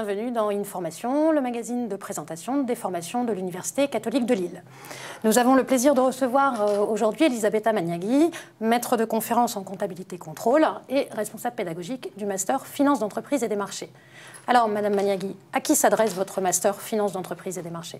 bienvenue dans Information, le magazine de présentation des formations de l'Université catholique de Lille. Nous avons le plaisir de recevoir aujourd'hui Elisabetta Magnaghi, maître de conférences en comptabilité contrôle et responsable pédagogique du master Finance d'entreprise et des marchés. Alors, Madame Magnaghi, à qui s'adresse votre master Finance d'entreprise et des marchés?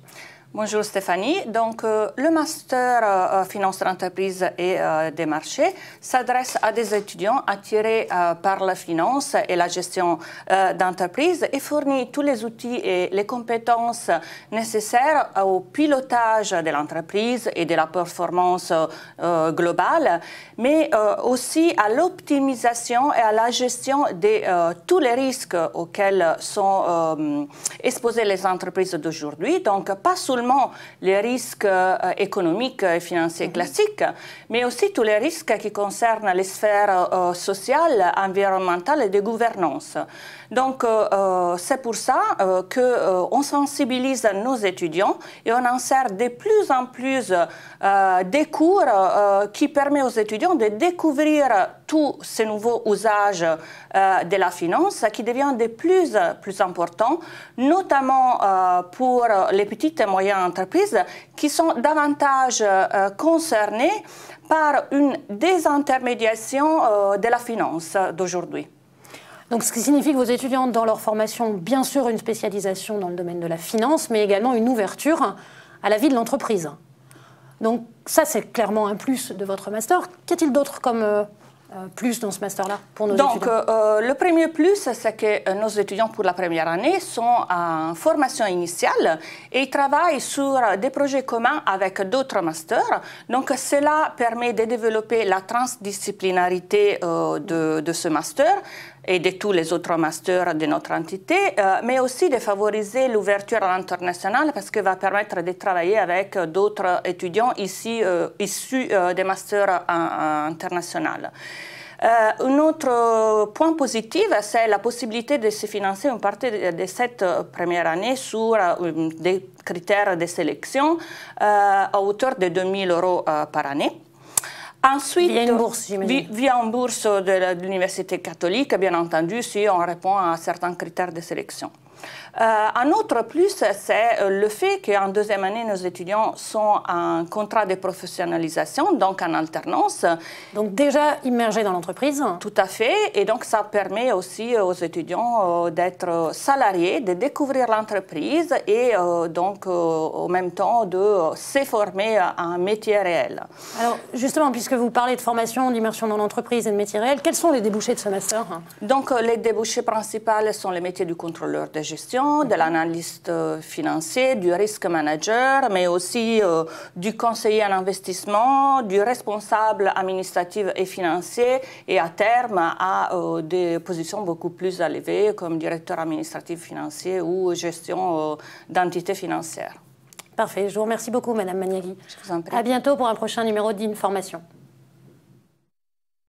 Bonjour Stéphanie. Donc, le master Finance d'entreprise et des marchés s'adresse à des étudiants attirés par la finance et la gestion d'entreprise et fournit tous les outils et les compétences nécessaires au pilotage de l'entreprise et de la performance globale, mais aussi à l'optimisation et à la gestion de tous les risques auxquels sont exposées les entreprises d'aujourd'hui. Donc, pas seulement les risques économiques et financiers classiques, mais aussi tous les risques qui concernent les sphères sociales, environnementales et de gouvernance. Donc, c'est pour ça qu'on sensibilise nos étudiants et on insère de plus en plus des cours qui permettent aux étudiants de découvrir tous ces nouveaux usages de la finance qui deviennent de plus importants, notamment pour les petites et moyennes entreprises qui sont davantage concernées par une désintermédiation de la finance d'aujourd'hui. Donc, ce qui signifie que vos étudiants, dans leur formation, bien sûr une spécialisation dans le domaine de la finance, mais également une ouverture à la vie de l'entreprise. Donc, ça, c'est clairement un plus de votre master. Qu'y a-t-il d'autre comme plus dans ce master-là pour nos étudiants? Donc, le premier plus, c'est que nos étudiants pour la première année sont en formation initiale et ils travaillent sur des projets communs avec d'autres masters. Donc, cela permet de développer la transdisciplinarité de ce master et de tous les autres masters de notre entité, mais aussi de favoriser l'ouverture à l'international parce que va permettre de travailler avec d'autres étudiants ici, issus des masters internationaux. Un autre point positif, c'est la possibilité de se financer une partie de cette première année sur des critères de sélection à hauteur de 2 000 € par année. Ensuite, via une bourse, j'imagine. Via une bourse de l'Université catholique, bien entendu, si on répond à certains critères de sélection. Un autre plus, c'est le fait qu'en deuxième année, nos étudiants sont en contrat de professionnalisation, donc en alternance. Donc déjà immergés dans l'entreprise. Tout à fait. Et donc ça permet aussi aux étudiants d'être salariés, de découvrir l'entreprise et donc en même temps de se former à un métier réel. Alors justement, puisque vous parlez de formation, d'immersion dans l'entreprise et de métier réel, quels sont les débouchés de ce master? Donc les débouchés principaux sont les métiers du contrôleur de gestion, de l'analyste financier, du risk manager, mais aussi du conseiller en investissement, du responsable administratif et financier, et à terme à des positions beaucoup plus élevées comme directeur administratif financier ou gestion d'entités financières. Parfait, je vous remercie beaucoup Madame Magnaghi. Je vous en prie. À bientôt pour un prochain numéro d'Information.